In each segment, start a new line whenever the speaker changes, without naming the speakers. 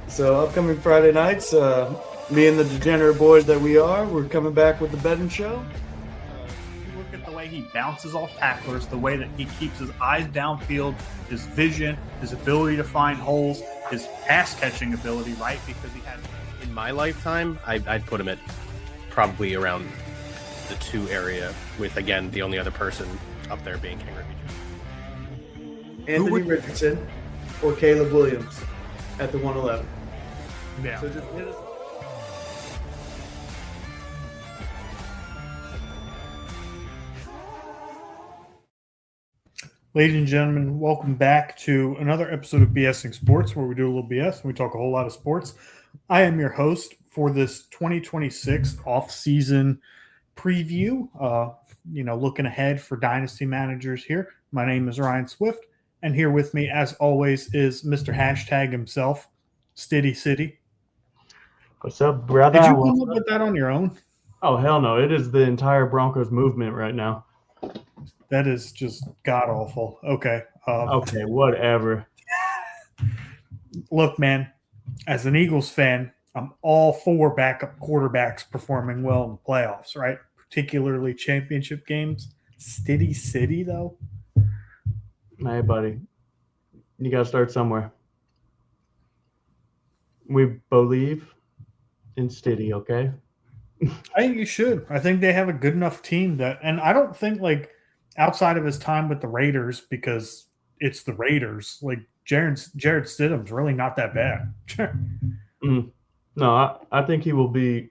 So upcoming Friday nights, me and the degenerate boys that we are, we're coming back with the betting show.
You look at the way he bounces off tacklers, the way that he keeps his eyes downfield, his vision, his ability to find holes, his pass catching ability, right? Because he had.
In my lifetime, I'd put him at probably around the 2 area, with again the only other person up there being King Ricky.
Anthony Richardson or Caleb Williams at the 111.
Yeah.
So just hit us.
Ladies and gentlemen, welcome back to another episode of BSing Sports, where we do a little BS and we talk a whole lot of sports. I am your host for this 2026 off-season preview. Looking ahead for Dynasty managers here. My name is Ryan Swift, and here with me, as always, is Mr. Hashtag himself, Stiddy City.
What's up, brother?
Did you come up with that on your own?
Oh, hell no. It is the entire Broncos movement right now.
That is just god-awful. Okay.
Okay, whatever.
Look, man, as an Eagles fan, I'm all for backup quarterbacks performing well in the playoffs, right? Particularly championship games. Stiddy City, though.
Hey, buddy. You got to start somewhere. We believe in Stiddy, okay?
I think you should. I think they have a good enough team that – and I don't think, outside of his time with the Raiders, because it's the Raiders, Jared Stidham's really not that bad.
No, I think he will be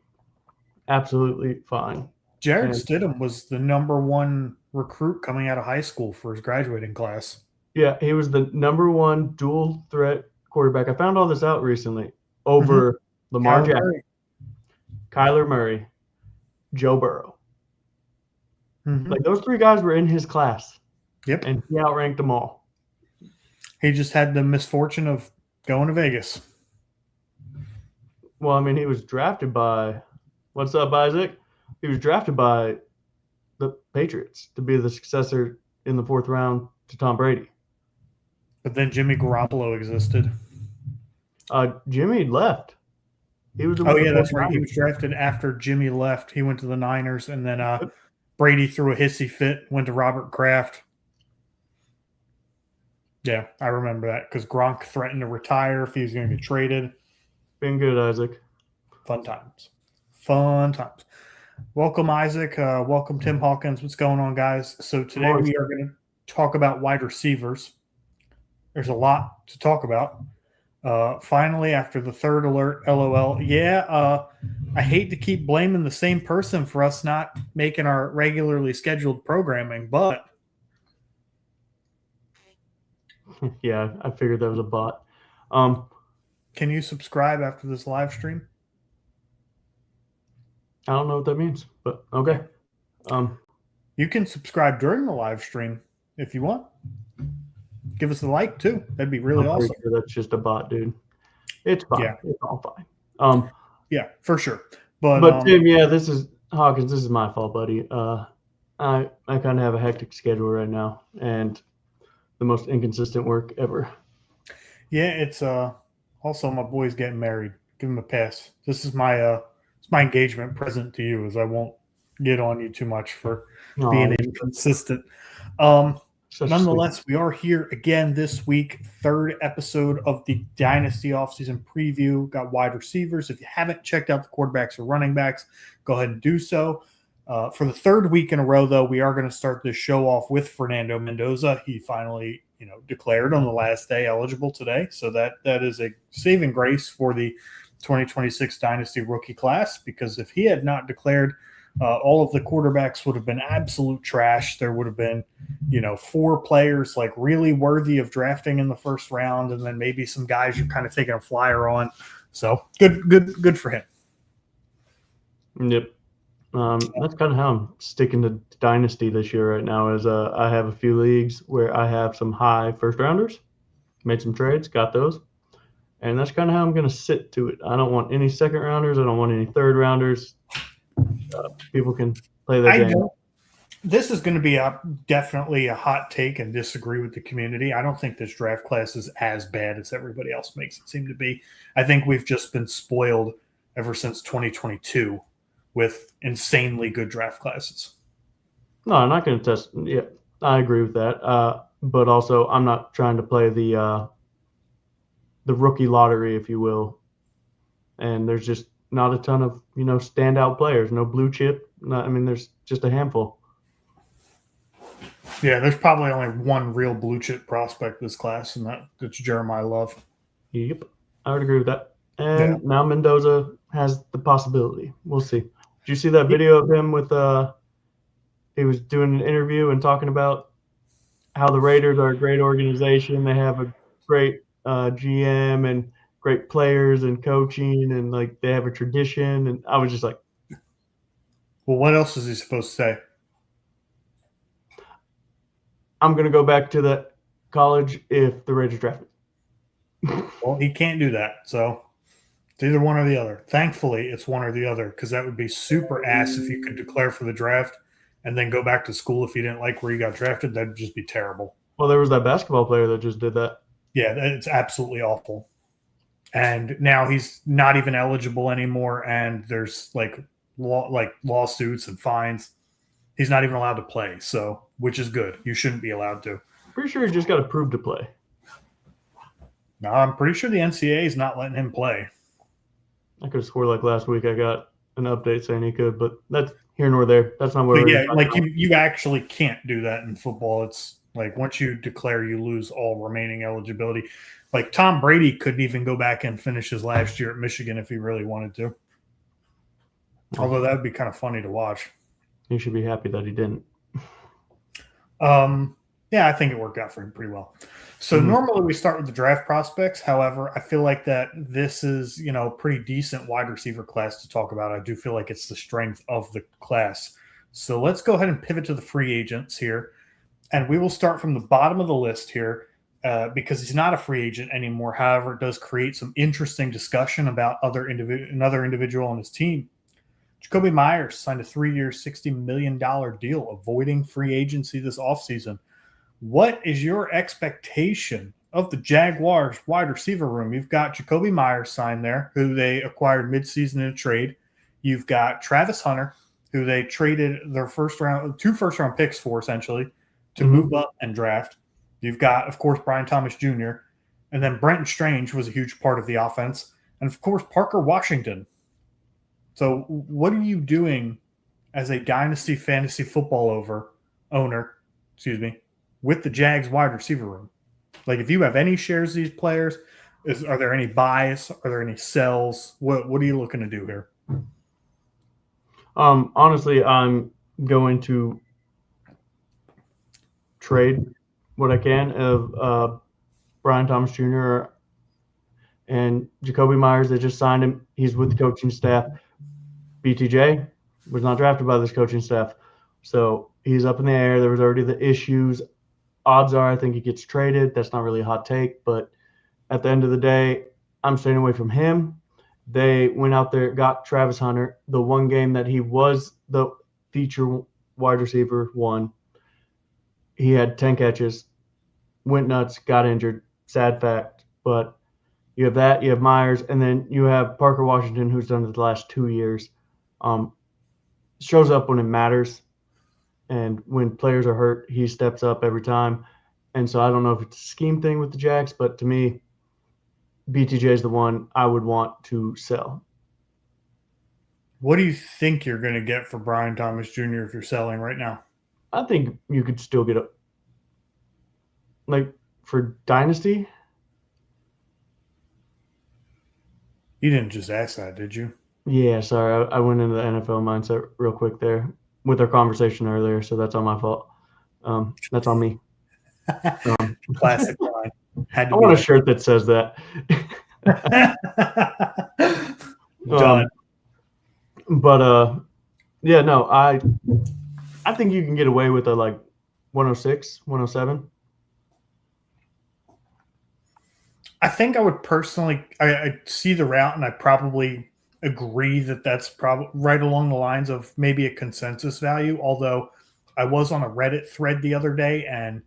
absolutely fine.
Jared Stidham was the number 1 recruit coming out of high school for his graduating class.
Yeah, he was the number 1 dual threat quarterback. I found all this out recently over Lamar Jackson, Kyler Murray, Joe Burrow. Those 3 guys were in his class.
Yep.
And he outranked them all.
He just had the misfortune of going to Vegas.
Well, I mean, he was drafted by – what's up, Isaac? He was drafted by the Patriots to be the successor in the 4th round to Tom Brady.
But then Jimmy Garoppolo existed.
Jimmy left. He was.
That's right. He was drafted after Jimmy left. He went to the Niners, and then Brady threw a hissy fit, went to Robert Kraft. Yeah, I remember that because Gronk threatened to retire if he was going to get traded.
Been good, Isaac.
Fun times. Welcome, Isaac. Welcome, Tim Hawkins. What's going on, guys? So today we are going to talk about wide receivers. There's a lot to talk about. Finally, after the 3rd alert, LOL. Yeah, I hate to keep blaming the same person for us not making our regularly scheduled programming, but
yeah, I figured that was a bot.
Can you subscribe after this live stream?
I don't know what that means, but okay.
You can subscribe during the live stream if you want. Give us a like too. That'd be really awesome.
Sure that's just a bot, dude. It's fine.
Yeah.
It's all fine.
Yeah, for sure. But
Tim, this is Hawkins. This is my fault, buddy. I kind of have a hectic schedule right now, and the most inconsistent work ever.
Yeah, it's also my boy's getting married. Give him a pass. This is my it's my engagement present to you, as I won't get on you too much for being inconsistent. Nonetheless, we are here again this week, 3rd episode of the Dynasty offseason preview. Got wide receivers. If you haven't checked out the quarterbacks or running backs, go ahead and do so. For the 3rd week in a row, though, we are going to start this show off with Fernando Mendoza. He finally, declared on the last day eligible today. So that is a saving grace for the 2026 Dynasty rookie class, because if he had not declared, all of the quarterbacks would have been absolute trash. There would have been, 4 players really worthy of drafting in the 1st round, and then maybe some guys you're kind of taking a flyer on. So good for him.
Yep. That's kind of how I'm sticking to Dynasty this year right now. Is I have a few leagues where I have some high 1st rounders, made some trades, got those, and that's kind of how I'm going to sit to it. I don't want any 2nd rounders. I don't want any 3rd rounders. People can play their game.
this is going to be definitely a hot take and disagree with the community. I don't think this draft class is as bad as everybody else makes it seem to be. I think we've just been spoiled ever since 2022 with insanely good draft classes.
No, I'm not going to test. Yeah, I agree with that. But also, I'm not trying to play the rookie lottery, if you will. And there's just not a ton of standout players. No blue chip. There's just a handful.
Yeah, there's probably only one real blue chip prospect this class, and that's Jeremiah Love.
Yep, I would agree with that. And now Mendoza has the possibility. We'll see. Did you see that video of him with he was doing an interview and talking about how the Raiders are a great organization. They have a great GM and great players and coaching, and like they have a tradition. And I was just like,
well, what else is he supposed to say?
I'm going to go back to the college if the Raiders draft me.
Well, he can't do that. So it's either one or the other. Thankfully, it's one or the other, because that would be super ass if you could declare for the draft and then go back to school if you didn't like where you got drafted. That'd just be terrible.
Well, there was that basketball player that just did that.
Yeah, it's absolutely awful. And now he's not even eligible anymore, and there's lawsuits and fines. He's not even allowed to play, so which is good. You shouldn't be allowed to.
Pretty sure he just got approved to play.
No, I'm pretty sure the NCAA is not letting him play.
I could have swore like last week I got an update saying he could, but that's here nor there. That's not what.
Yeah, like you actually can't do that in football. It's like once you declare, you lose all remaining eligibility. Like Tom Brady couldn't even go back and finish his last year at Michigan if he really wanted to. Although that would be kind of funny to watch.
He should be happy that he didn't.
Yeah, I think it worked out for him pretty well. So normally we start with the draft prospects. However, I feel like that this is, a pretty decent wide receiver class to talk about. I do feel like it's the strength of the class. So let's go ahead and pivot to the free agents here. And we will start from the bottom of the list here because he's not a free agent anymore. However, it does create some interesting discussion about another individual on his team. Jacoby Myers signed a 3-year, $60 million deal, avoiding free agency this offseason. What is your expectation of the Jaguars wide receiver room? You've got Jacoby Myers signed there, who they acquired midseason in a trade. You've got Travis Hunter, who they traded their two first-round picks for, essentially, to move up and draft. You've got, of course, Brian Thomas Jr., and then Brenton Strange was a huge part of the offense, and, of course, Parker Washington. So what are you doing as a Dynasty fantasy football owner, with the Jags wide receiver room? Like, if you have any shares of these players, are there any buys? Are there any sells? What are you looking to do here?
Honestly, I'm going to trade what I can of Brian Thomas Jr. and Jacoby Myers. They just signed him. He's with the coaching staff. BTJ was not drafted by this coaching staff. So he's up in the air. There was already the issues. Odds are I think he gets traded. That's not really a hot take. But at the end of the day, I'm staying away from him. They went out there, got Travis Hunter. The one game that he was the feature wide receiver won. He had 10 catches, went nuts, got injured. Sad fact. But you have that. You have Myers. And then you have Parker Washington, who's done it the last 2 years. Shows up when it matters. And when players are hurt, he steps up every time. And so I don't know if it's a scheme thing with the Jags, but to me, BTJ is the one I would want to sell.
What do you think you're going to get for Brian Thomas Jr. if you're selling right now?
I think you could still get for Dynasty.
You didn't just ask that, did you?
Yeah, sorry. I went into the NFL mindset real quick there with our conversation earlier, so that's on my fault. That's on me.
Classic line.
I want a shirt that says that.
Done.
Yeah, no, I think you can get away with a 106, 107.
I think I would personally I see the route, and I probably agree that that's probably right along the lines of maybe a consensus value, although I was on a Reddit thread the other day, and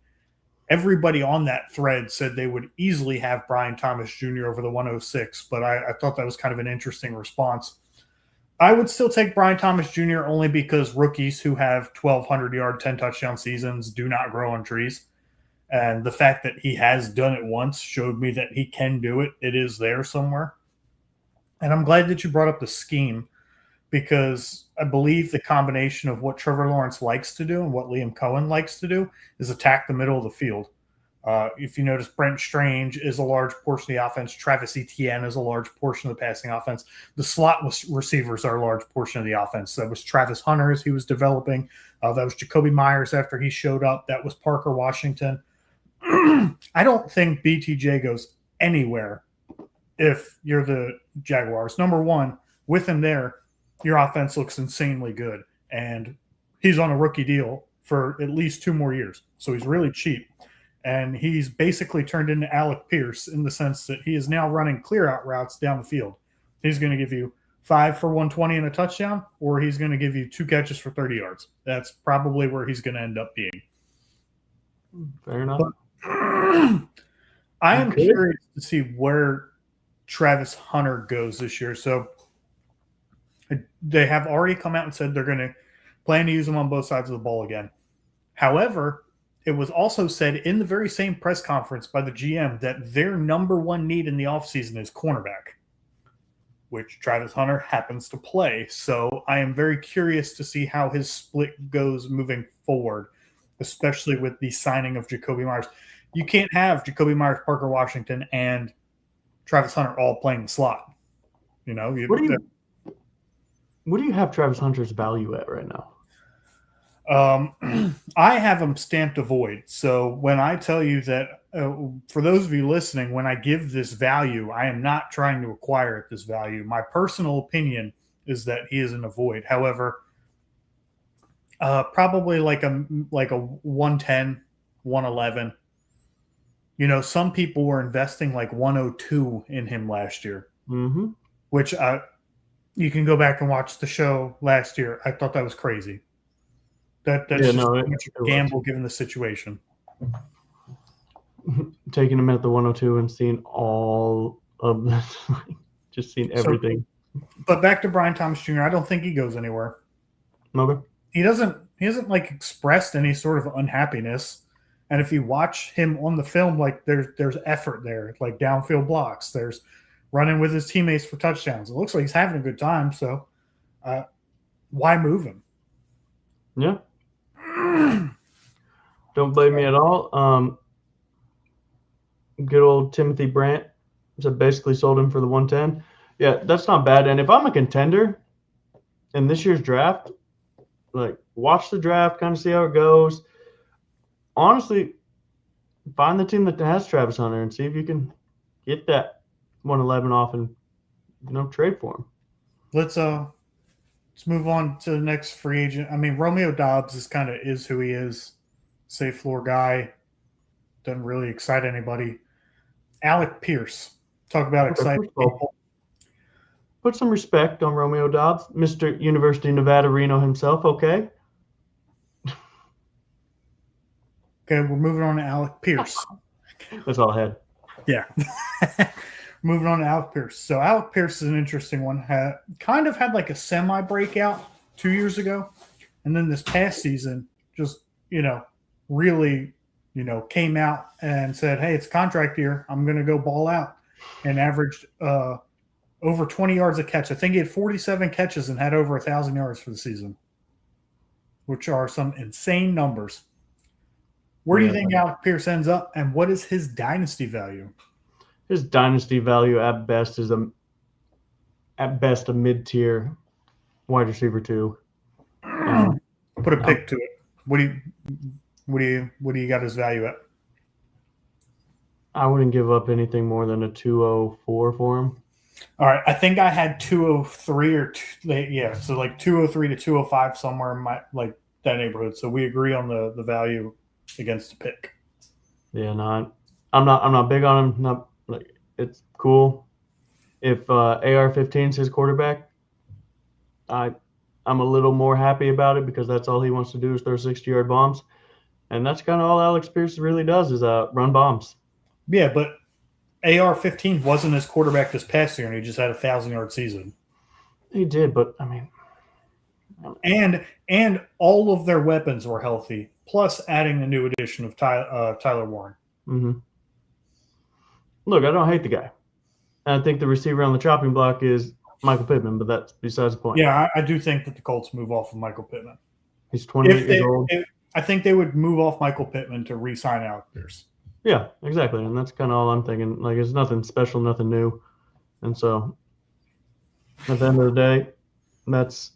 everybody on that thread said they would easily have Brian Thomas Jr. over the 106, but I thought that was kind of an interesting response. I would still take Brian Thomas Jr. only because rookies who have 1,200-yard, 10-touchdown seasons do not grow on trees. And the fact that he has done it once showed me that he can do it. It is there somewhere. And I'm glad that you brought up the scheme, because I believe the combination of what Trevor Lawrence likes to do and what Liam Cohen likes to do is attack the middle of the field. If you notice, Brent Strange is a large portion of the offense. Travis Etienne is a large portion of the passing offense. The slot receivers are a large portion of the offense. That was Travis Hunter as he was developing. That was Jacoby Myers after he showed up. That was Parker Washington. I don't think BTJ goes anywhere if you're the Jaguars. Number one, with him there, your offense looks insanely good. And he's on a rookie deal for at least 2 more years. So he's really cheap. And he's basically turned into Alec Pierce in the sense that he is now running clear-out routes down the field. He's going to give you 5 for 120 and a touchdown, or he's going to give you 2 catches for 30 yards. That's probably where he's going to end up being.
Fair enough.
But I am curious to see where Travis Hunter goes this year. So they have already come out and said they're going to plan to use him on both sides of the ball again. However, it was also said in the very same press conference by the GM that their number one need in the offseason is cornerback, which Travis Hunter happens to play. So I am very curious to see how his split goes moving forward, especially with the signing of Jacoby Myers. You can't have Jacoby Myers, Parker Washington, and Travis Hunter all playing the slot. You know,
what do you have Travis Hunter's value at right now?
I have him stamped a void. So when I tell you that, for those of you listening, when I give this value, I am not trying to acquire at this value. My personal opinion is that he is in a void. However, probably like a 110, 111. You know, some people were investing like 102 in him last year, which you can go back and watch the show last year. I thought that was crazy. That's just a gamble given the situation.
Taking him at the 102 and seeing all of this, just seeing everything.
But back to Brian Thomas Jr., I don't think he goes anywhere.
Okay.
He hasn't like expressed any sort of unhappiness. And if you watch him on the film, like there's effort there, like downfield blocks. There's running with his teammates for touchdowns. It looks like he's having a good time. So why move him?
Yeah. Don't blame me at all. Good old Timothy Brandt. So basically sold him for the 110. Yeah, that's not bad. And if I'm a contender in this year's draft, like watch the draft, kind of see how it goes. Honestly, find the team that has Travis Hunter and see if you can get that 111 off and trade for him.
Let's move on to the next free agent. I mean, Romeo Doubs is who he is. Safe floor guy. Doesn't really excite anybody. Alec Pierce. Talk about exciting people.
Put some respect on Romeo Doubs, Mr. University of Nevada, Reno himself, okay?
Okay, we're moving on to Alec Pierce.
That's all I had.
Yeah. Moving on to Alec Pierce. So Alec Pierce is an interesting one. Kind of had like a semi-breakout 2 years ago. And then this past season just, really, came out and said, hey, it's contract year. I'm going to go ball out. And averaged over 20 yards a catch. I think he had 47 catches and had over 1,000 yards for the season, which are some insane numbers. Where do you think Alec Pierce ends up, and what is his dynasty value?
His dynasty value at best is a mid-tier wide receiver 2.
Put a pick to it. What do you got his value at?
I wouldn't give up anything more than a 204 for him.
All right, I think I had 203 so like 203 to 205 somewhere in that neighborhood. So we agree on the value against the pick.
Yeah, I'm not big on him. Not like it's cool. If AR-15's his quarterback, I I'm a little more happy about it because that's all he wants to do is throw 60-yard bombs. And that's kind of all Alex Pierce really does is run bombs.
Yeah, but AR-15 wasn't his quarterback this past year, and he just had a 1,000-yard season.
He did, but I mean,
and all of their weapons were healthy, plus adding the new addition of Tyler Warren.
mm-hmm. Look, I don't hate the guy. I think the receiver on the chopping block is Michael Pittman, but that's besides the point.
Yeah, I do think that the Colts move off of Michael Pittman.
He's 28 years old.
I think they would move off Michael Pittman to re-sign Alex Pierce.
Yeah, exactly. And that's kind of all I'm thinking. Like, it's nothing special, nothing new. And so, at the end of the day, that's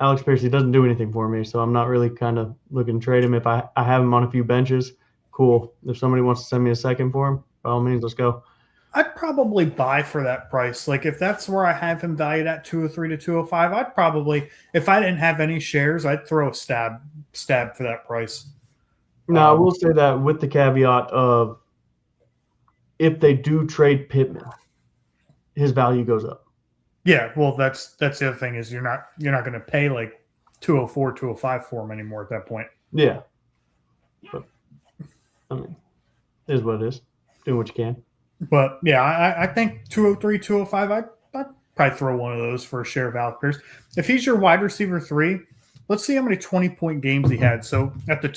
Alex Pierce. He doesn't do anything for me, so I'm not really kind of looking to trade him. If I have him on a few benches, cool. If somebody wants to send me a second for him, by all means, let's go.
I'd probably buy for that price. Like, if that's where I have him valued at 203 to 205, I'd probably, if I didn't have any shares, I'd throw a stab for that price.
Now, I will say that with the caveat of if they do trade Pittman, his value goes up.
Yeah, well, that's the other thing is you're not going to pay like 204, 205 for him anymore at that point.
Yeah. But, I mean, it is what it is. Do what you can.
But yeah, I think 203, 205, I'd probably throw one of those for a share of Alex Pierce. If he's your wide receiver 3, let's see how many 20-point games he had. So at the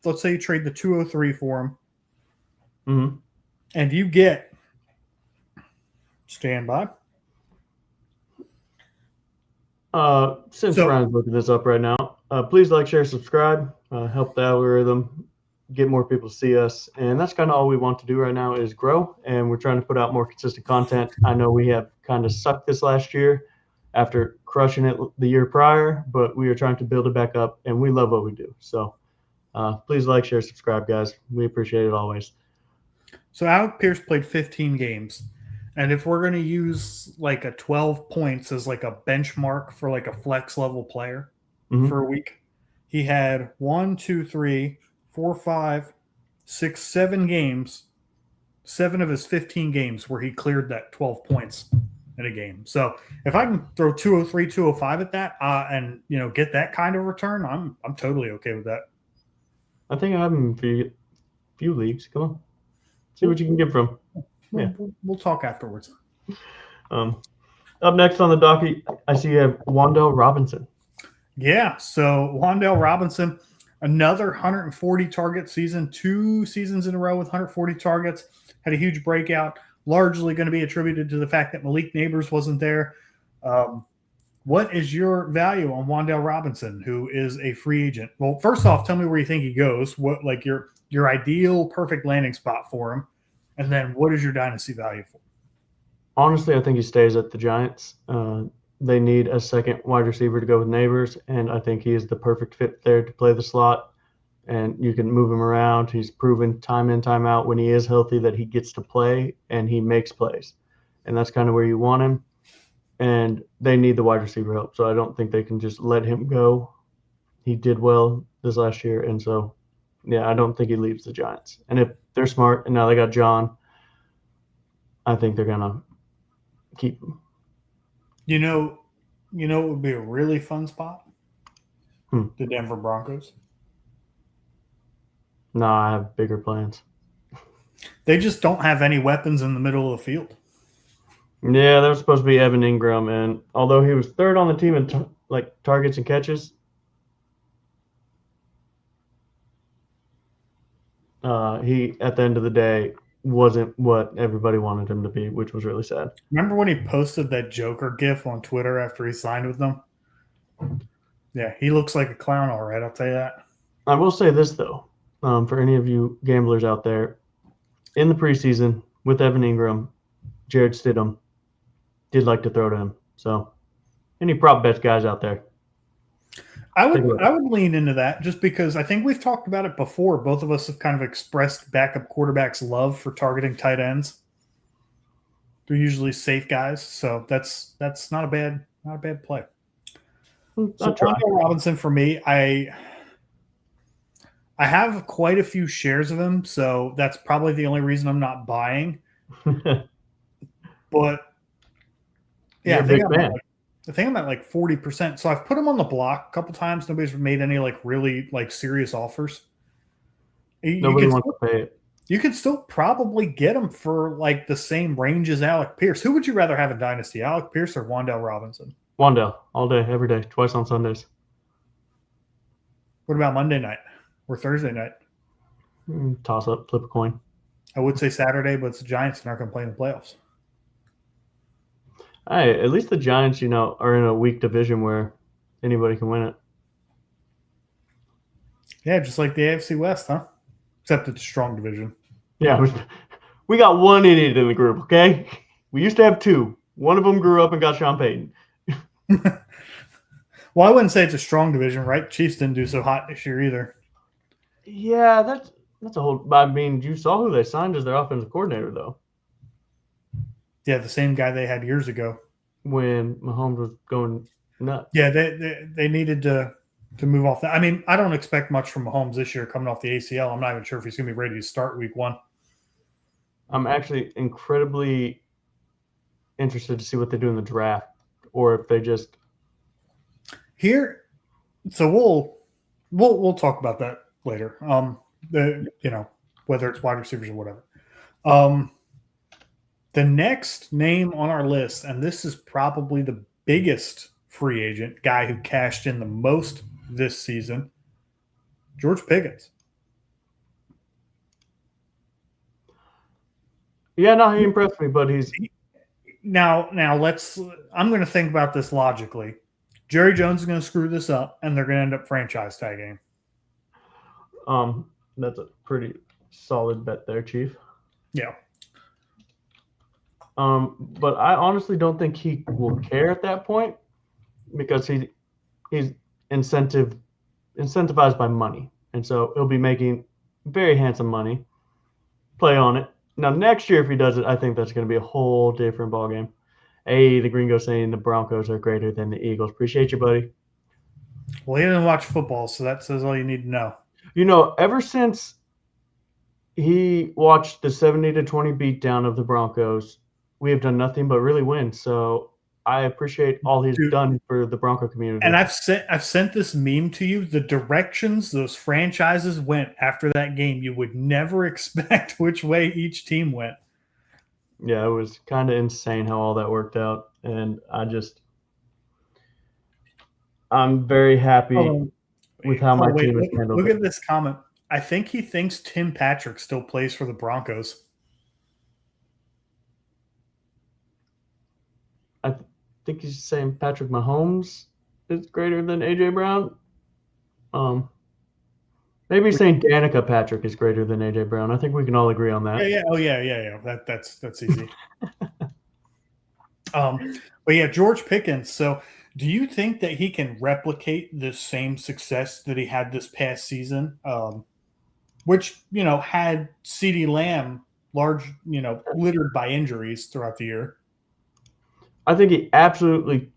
let's say you trade the 203 for him,
Mm-hmm.
and you get stand by.
Since Ryan's looking this up right now, please like, share, subscribe. Help the algorithm get more people to see us. And that's kind of all we want to do right now is grow. And we're trying to put out more consistent content. I know we have kind of sucked this last year after crushing it the year prior, but we are trying to build it back up, and we love what we do. So please like, share, subscribe, guys. We appreciate it always.
So Alex Pierce played 15 games. And if we're going to use like a 12 points as like a benchmark for like a flex level player for a week, he had 1, 2, 3, 4, 5, 6, 7 games, 7 of his 15 games where he cleared that 12 points in a game. So if I can throw 203, 205 at that and get that kind of return, I'm totally okay with that.
I think I have him in a few leagues. Come on. See what you can get from. Yeah.
We'll talk afterwards.
Up next on the docket, I see you have Wan'Dale Robinson.
Yeah, so Wan'Dale Robinson, another 140 target season, 2 seasons in a row with 140 targets, had a huge breakout, largely going to be attributed to the fact that Malik Neighbors wasn't there. What is your value on Wan'Dale Robinson, who is a free agent? Well, first off, tell me where you think he goes. What, like, your ideal perfect landing spot for him, and then what is your dynasty value for him?
Honestly, I think he stays at the Giants. They need a second wide receiver to go with Neighbors, and I think he is the perfect fit there to play the slot. And you can move him around. He's proven time in, time out when he is healthy that he gets to play and he makes plays. And that's kind of where you want him. And they need the wide receiver help. So I don't think they can just let him go. He did well this last year. And so, yeah, I don't think he leaves the Giants. And if they're smart and now they got John, I think they're going to keep him.
You know it would be a really fun spot? The Denver Broncos.
No, I have bigger plans.
They just don't have any weapons in the middle of the field.
Yeah, that was supposed to be Evan Ingram, and although he was third on the team in targets and catches, he at the end of the day wasn't what everybody wanted him to be, which was really sad.
Remember when he posted that Joker gif on Twitter after he signed with them? Yeah, he looks like a clown, all right, I'll tell you that.
I will say this, though, for any of you gamblers out there, in the preseason with Evan Ingram, Jared Stidham did like to throw to him. So any prop bets guys out there?
I would lean into that just because I think we've talked about it before. Both of us have kind of expressed backup quarterbacks' love for targeting tight ends. They're usually safe guys, so that's not a bad play. So Wan'Dale Robinson for me, I have quite a few shares of him, so that's probably the only reason I'm not buying. But yeah, I think I'm at like 40%. So I've put him on the block a couple times. Nobody's made any like really like serious offers.
Nobody wants to pay it.
You could still probably get him for like the same range as Alec Pierce. Who would you rather have in Dynasty, Alec Pierce or Wan'Dale Robinson?
Wan'Dale, all day, every day, twice on Sundays.
What about Monday night or Thursday night?
Toss up, flip a coin.
I would say Saturday, but it's the Giants and aren't going to play in the playoffs.
Hey, at least the Giants, are in a weak division where anybody can win it.
Yeah, just like the AFC West, huh? Except it's a strong division.
Yeah, we got one idiot in the group, okay? We used to have two. One of them grew up and got Sean Payton.
Well, I wouldn't say it's a strong division, right? Chiefs didn't do so hot this year either.
Yeah, that's a whole – I mean, you saw who they signed as their offensive coordinator, though.
Yeah, the same guy they had years ago.
When Mahomes was going nuts.
Yeah, they needed to move off that. I mean, I don't expect much from Mahomes this year coming off the ACL. I'm not even sure if he's going to be ready to start week 1.
I'm actually incredibly interested to see what they do in the draft, or if they just
here. So we'll talk about that later. Whether it's wide receivers or whatever. The next name on our list, and this is probably the biggest free agent guy who cashed in the most this season, George Pickens.
Yeah, no, he impressed me, but he's
now I'm going to think about this logically. Jerry Jones is going to screw this up, and they're going to end up franchise tagging him.
That's a pretty solid bet there, Chief.
Yeah.
But I honestly don't think he will care at that point because he's incentivized by money, and so he'll be making very handsome money. Play on it. Now, next year, if he does it, I think that's going to be a whole different ballgame. Hey, the Gringo saying the Broncos are greater than the Eagles. Appreciate you, buddy.
Well, he didn't watch football, so that says all you need to know.
Ever since he watched the 70-20 beatdown of the Broncos, we have done nothing but really win. So I appreciate all he's done for the Bronco community.
And I've sent this meme to you. The directions those franchises went after that game, you would never expect which way each team went.
Yeah, it was kind of insane how all that worked out. And I'm very happy with how my team has handled it.
Look at this comment. I think he thinks Tim Patrick still plays for the Broncos.
I think he's saying Patrick Mahomes is greater than AJ Brown. Maybe he's saying Danica Patrick is greater than AJ Brown. I think we can all agree on that.
Yeah. Oh yeah. That's easy. But yeah, George Pickens. So, do you think that he can replicate the same success that he had this past season, which had CeeDee Lamb littered by injuries throughout the year?
I think he absolutely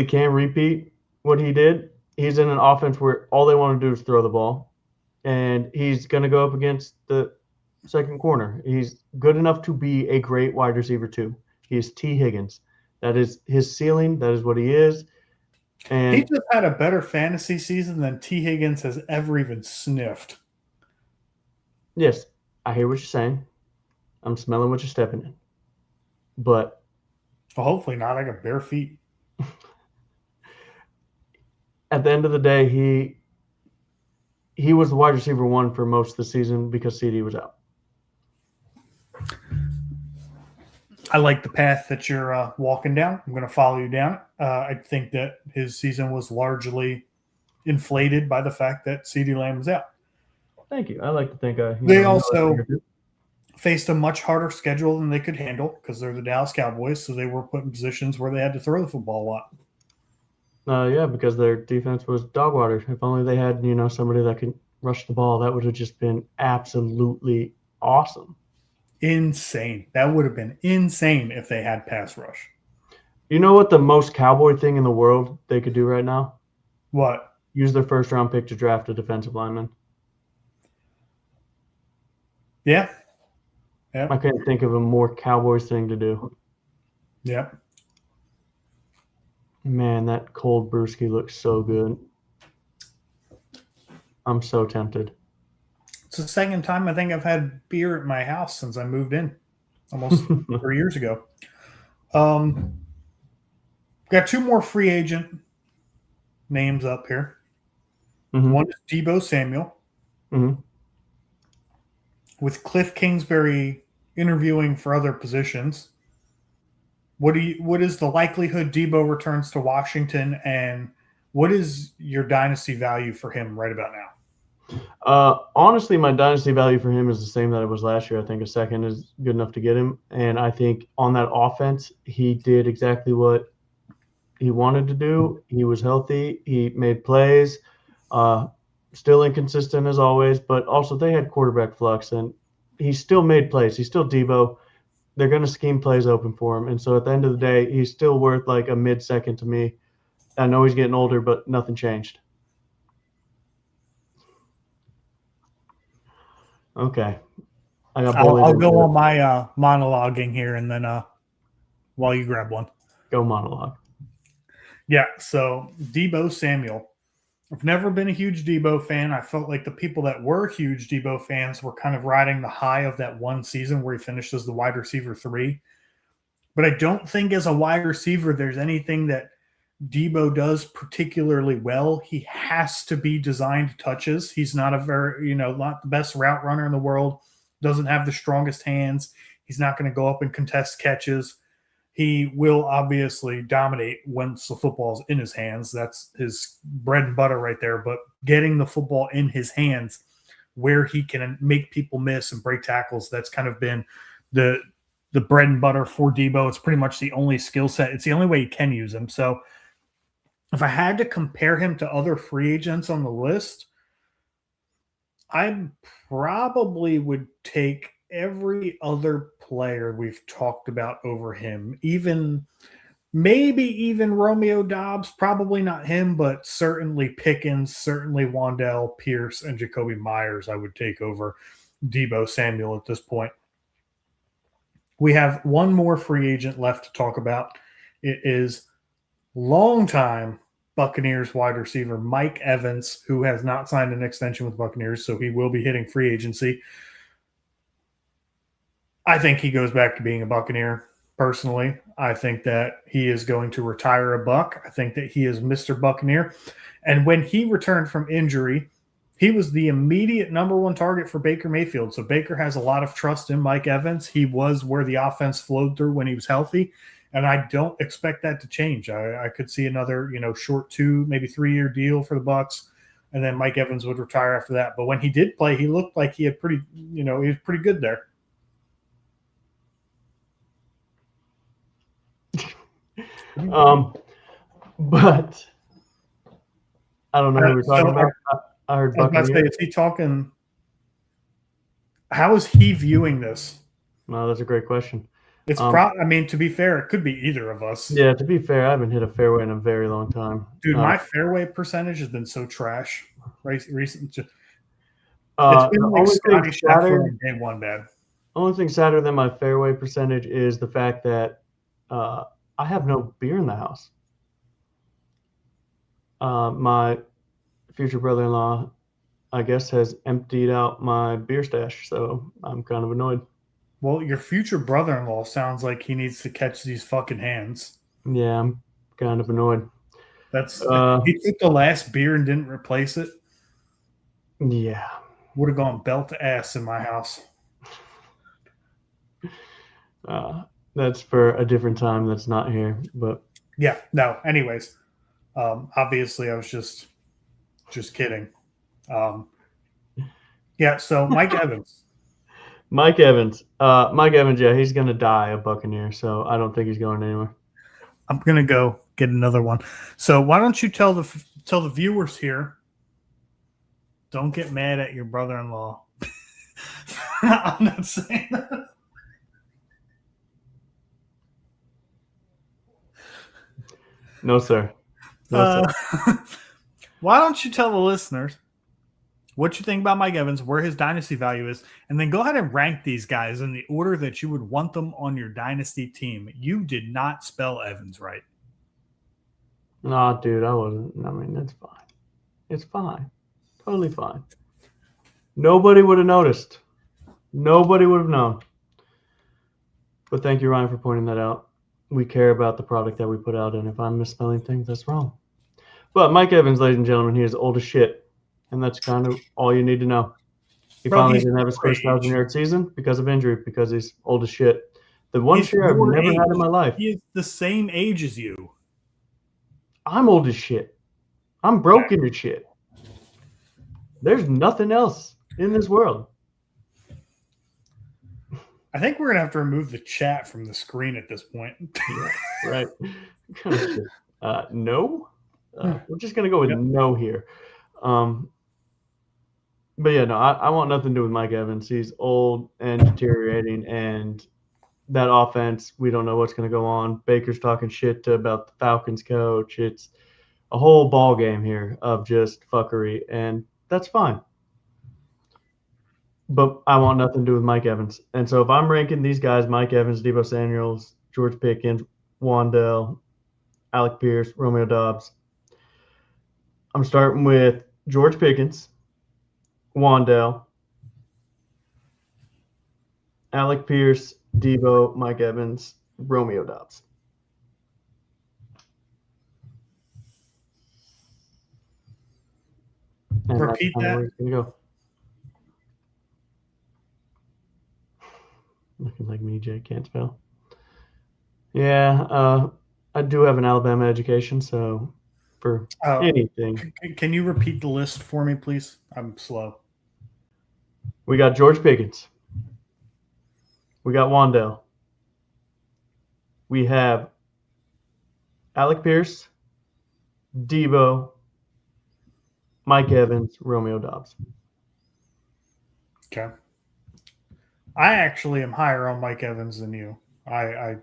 can repeat what he did. He's in an offense where all they want to do is throw the ball, and he's going to go up against the second corner. He's good enough to be a great wide receiver too. He is T. Higgins. That is his ceiling. That is what he is. And
he just had a better fantasy season than T. Higgins has ever even sniffed.
Yes, I hear what you're saying. I'm smelling what you're stepping in. But
well, hopefully not. I got bare feet.
At the end of the day, he was the wide receiver 1 for most of the season because CD was out.
I like the path that you're walking down. I'm going to follow you down. I think that his season was largely inflated by the fact that CeeDee Lamb was out.
Thank you. I like to think
they also faced a much harder schedule than they could handle because they're the Dallas Cowboys, so they were put in positions where they had to throw the football a lot.
Yeah, because their defense was dog water. If only they had, somebody that could rush the ball, that would have just been absolutely awesome.
Insane. That would have been insane if they had pass rush.
You know what the most Cowboy thing in the world they could do right now?
What?
Use their first-round pick to draft a defensive lineman.
Yeah. Yep.
I can't think of a more Cowboys thing to do.
Yep.
Man, that cold brewski looks so good. I'm so tempted.
It's the second time I think I've had beer at my house since I moved in, almost 3 years ago. Got two more free agent names up here.
Mhm.
One is Deebo Samuel,
Mhm.
with Cliff Kingsbury interviewing for other positions. What is the likelihood Deebo returns to Washington, and what is your dynasty value for him right about now?
Honestly, my dynasty value for him is the same that it was last year. I think a second is good enough to get him. And I think on that offense, he did exactly what he wanted to do. He was healthy. He made plays. Still inconsistent as always, but also they had quarterback flux, and he still made plays. He's still Deebo. They're going to scheme plays open for him. And so at the end of the day, he's still worth like a mid-second to me. I know he's getting older, but nothing changed. Okay.
I'll go on my monologuing here, and then while you grab one.
Go monologue.
Yeah, so Deebo Samuel. I've never been a huge Deebo fan. I felt like the people that were huge Deebo fans were kind of riding the high of that one season where he finished as the wide receiver 3. But I don't think as a wide receiver there's anything that Deebo does particularly well. He has to be designed touches. He's not not the best route runner in the world, doesn't have the strongest hands. He's not going to go up and contest catches. He will obviously dominate once the football's in his hands. That's his bread and butter right there. But getting the football in his hands where he can make people miss and break tackles, that's kind of been the bread and butter for Deebo. It's pretty much the only skill set. It's the only way you can use him. So if I had to compare him to other free agents on the list, I probably would take every other player we've talked about over him. Maybe even Romeo Doubs, probably not him, but certainly Pickens, certainly Wandell Pierce, and Jacoby Myers I would take over Deebo Samuel at this point. We have one more free agent left to talk about. It is longtime Buccaneers wide receiver Mike Evans, who has not signed an extension with Buccaneers, so he will be hitting free agency. I think he goes back to being a Buccaneer, personally. I think that he is going to retire a Buck. I think that he is Mr. Buccaneer. And when he returned from injury, he was the immediate number one target for Baker Mayfield. So Baker has a lot of trust in Mike Evans. He was where the offense flowed through when he was healthy. And I don't expect that to change. I could see another, short 2, maybe 3-year deal for the Bucs, and then Mike Evans would retire after that. But when he did play, he looked like he had he was pretty good there.
But I don't know who we're talking about. I heard Buccaneers.
Is he talking? How is he viewing this?
No, that's a great question.
It's to be fair, it could be either of us.
Yeah, to be fair, I haven't hit a fairway in a very long time.
Dude, my fairway percentage has been so trash recently. It's been
like
Scotty Scheffler and Game 1 bad.
Only thing sadder than my fairway percentage is the fact that I have no beer in the house. My future brother-in-law, I guess, has emptied out my beer stash, so I'm kind of annoyed.
Well, your future brother-in-law sounds like he needs to catch these fucking hands.
Yeah, I'm kind of annoyed.
He took the last beer and didn't replace it.
Yeah.
Would have gone belt to ass in my house.
That's for a different time that's not here, but
yeah, no. Anyways, obviously I was just kidding. Yeah, so Mike Evans.
Mike Evans, yeah, he's gonna die a Buccaneer, so I don't think he's going anywhere.
I'm gonna go get another one. So why don't you tell the viewers here? Don't get mad at your brother-in-law. I'm not saying that.
No, sir. No, sir.
Why don't you tell the listeners
what you think about Mike Evans, where his dynasty value is, and then go ahead and rank these guys in the order that you would want them on your dynasty team. You did not spell Evans right.
Nah, dude, I wasn't. I mean, it's fine. It's fine. Totally fine. Nobody would have noticed. Nobody would have known. But thank you, Ryan, for pointing that out. We care about the product that we put out, and if I'm misspelling things, that's wrong. But Mike Evans, ladies and gentlemen, he is old as shit, and that's kind of all you need to know. He finally didn't have his first 1,000-yard season because of injury, because he's old as shit. The one fear I've never had in my life.
He is the same age as you.
I'm old as shit. I'm broken as shit. There's nothing else in this world.
I think we're going to have to remove the chat from the screen at this point.
Yeah, right. No. We're just going to go with no here. But yeah, no, I want nothing to do with Mike Evans. He's old and deteriorating, and that offense, we don't know what's going to go on. Baker's talking shit about the Falcons coach. It's a whole ball game here of just fuckery, and that's fine. But I want nothing to do with Mike Evans. And so if I'm ranking these guys, Mike Evans, Deebo Samuels, George Pickens, Wandell, Alec Pierce, Romeo Doubs, I'm starting with George Pickens, Wandell, Alec Pierce, Deebo, Mike Evans, Romeo Doubs. And
repeat that.
Where it's gonna go. Looking like me, Jay, can't spell. Yeah, I do have an Alabama education, so for anything.
Can you repeat the list for me, please? I'm slow.
We got George Pickens. We got Wandell. We have Alec Pierce, Deebo, Mike Evans, Romeo Doubs.
Okay. I actually am higher on Mike Evans than you. I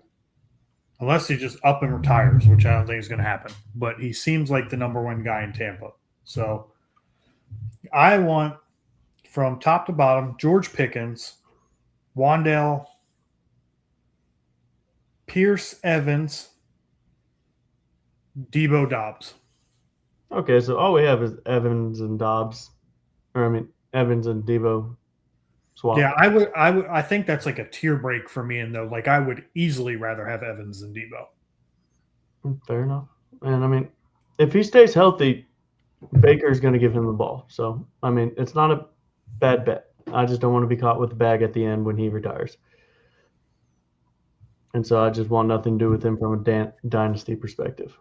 unless he just up and retires, which I don't think is going to happen. But he seems like the number one guy in Tampa. So I want, from top to bottom, George Pickens, Wandell, Pierce, Evans, Deebo, Doubs.
Okay, so all we have is Evans and Doubs. Evans and Deebo swap.
Yeah, I think that's like a tier break for me, and though, like, I would easily rather have Evans than Deebo.
Fair enough. And if he stays healthy, Baker's going to give him the ball. So it's not a bad bet. I just don't want to be caught with the bag at the end when he retires. And so I just want nothing to do with him from a dynasty perspective.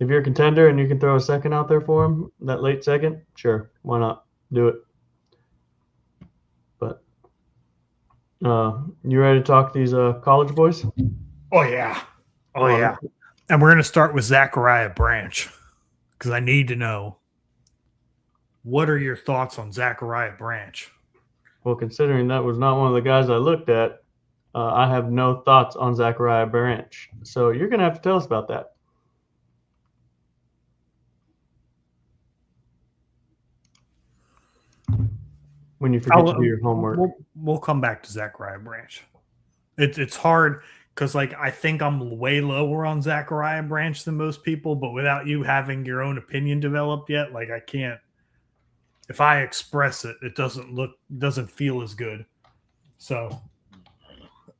If you're a contender and you can throw a second out there for him, that late second, sure, why not? Do it. But you ready to talk these college boys?
Oh, yeah. And we're going to start with Zachariah Branch, because I need to know, what are your thoughts on Zachariah Branch?
Well, considering that was not one of the guys I looked at, I have no thoughts on Zachariah Branch. So you're going to have to tell us about that. When you forget to do your homework.
We'll come back to Zachariah Branch. It's hard because, like, I think I'm way lower on Zachariah Branch than most people, but without you having your own opinion developed yet, like, I can't. If I express it, it doesn't feel as good. So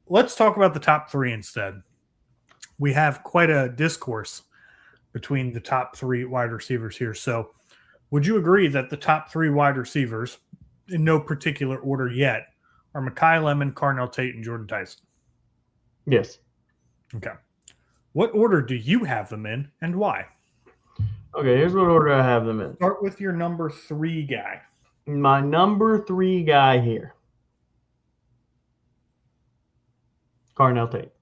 let's talk about the top three instead. We have quite a discourse between the top three wide receivers here. So would you agree that the top three wide receivers, in no particular order yet, are Mekhi Lemon, Carnell Tate, and Jordan Tyson?
Yes.
Okay. What order do you have them in, and why?
Okay, here's what order I have them in.
Start with your number 3 guy.
My number 3 guy here, Carnell Tate.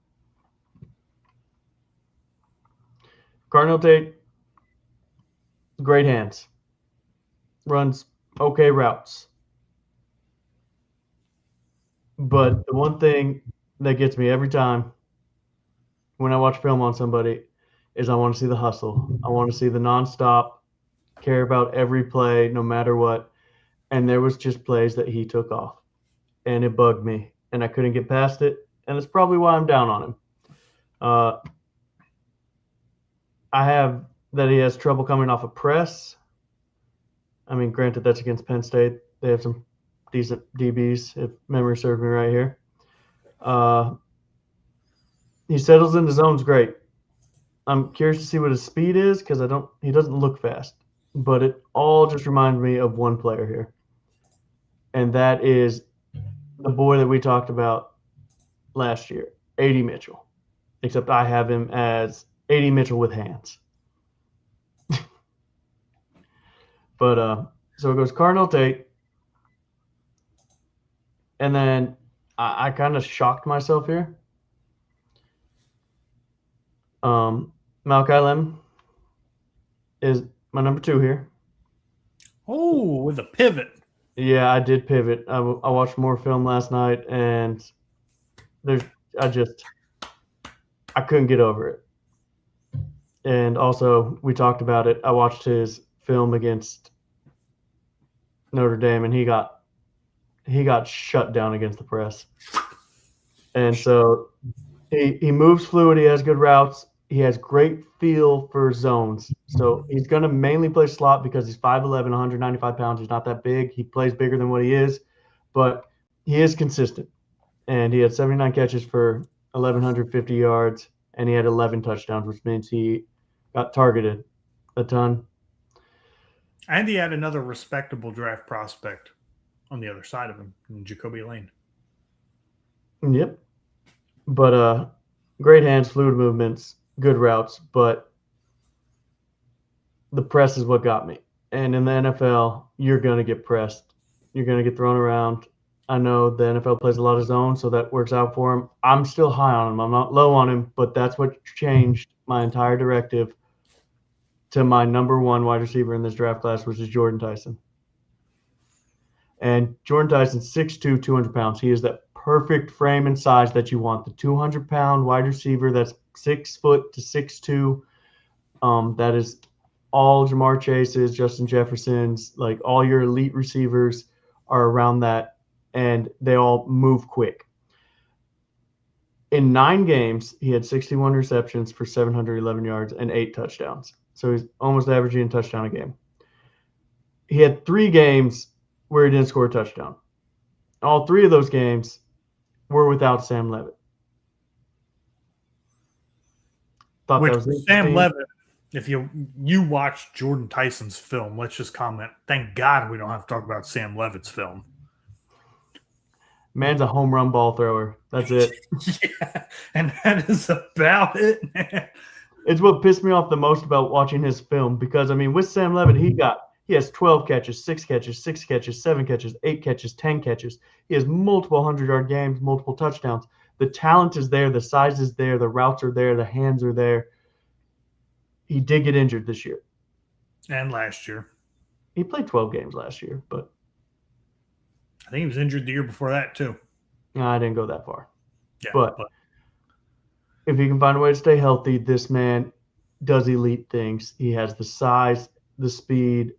Carnell Tate, great hands. Runs okay routes. But the one thing that gets me every time when I watch film on somebody is I want to see the hustle. I want to see the nonstop, care about every play, no matter what. and there was just plays that he took off, and it bugged me, and I couldn't get past it, and it's probably why I'm down on him. I have that he has trouble coming off a press. I mean, granted, that's against Penn State. They have some decent DBs, if memory serves me right here. He settles into zones great. I'm curious to see what his speed is because he doesn't look fast. But it all just reminds me of one player here. And that is the boy that we talked about last year, A.D. Mitchell. Except I have him as A.D. Mitchell with hands. But so it goes Cardinal Tate. And then I kind of shocked myself here. Malachi Lemon is my number 2 here.
Oh, with a pivot.
Yeah, I did pivot. I watched more film last night, and I couldn't get over it. And also, we talked about it. I watched his film against Notre Dame, and he got shut down against the press. And so he moves fluid. He has good routes. He has great feel for zones. So he's going to mainly play slot because he's 5'11", 195 pounds. He's not that big. He plays bigger than what he is, but he is consistent. And he had 79 catches for 1,150 yards, and he had 11 touchdowns, which means he got targeted a ton.
And he had another respectable draft prospect on the other side of him, Jacoby Lane.
Yep. But great hands, fluid movements, good routes, but the press is what got me. And in the NFL, you're going to get pressed. You're going to get thrown around. I know the NFL plays a lot of zone, so that works out for him. I'm still high on him. I'm not low on him, but that's what changed my entire directive to my number 1 wide receiver in this draft class, which is Jordan Tyson. And Jordan Tyson's 6'2", 200 pounds. He is that perfect frame and size that you want. The 200-pound wide receiver that's 6 foot to 6'2". That is all Jamar Chase's, Justin Jefferson's, like all your elite receivers are around that, and they all move quick. In 9 games, he had 61 receptions for 711 yards and 8 touchdowns. So he's almost averaging a touchdown a game. He had 3 games where he didn't score a touchdown. All 3 of those games were without Sam Levitt. Thought
Which
that was
Sam Levitt, if you watch Jordan Tyson's film, let's just comment. Thank God we don't have to talk about Sam Levitt's film.
Man's a home run ball thrower. That's it.
Yeah, and that is about it, man.
It's what pissed me off the most about watching his film because, I mean, with Sam Levitt, he has 12 catches, 6 catches, 6 catches, 7 catches, 8 catches, 10 catches. He has multiple 100-yard games, multiple touchdowns. The talent is there. The size is there. The routes are there. The hands are there. He did get injured this year.
And last year.
He played 12 games last year, but
I think he was injured the year before that, too.
no, I didn't go that far.
Yeah,
but if he can find a way to stay healthy, this man does elite things. He has the size, the speed,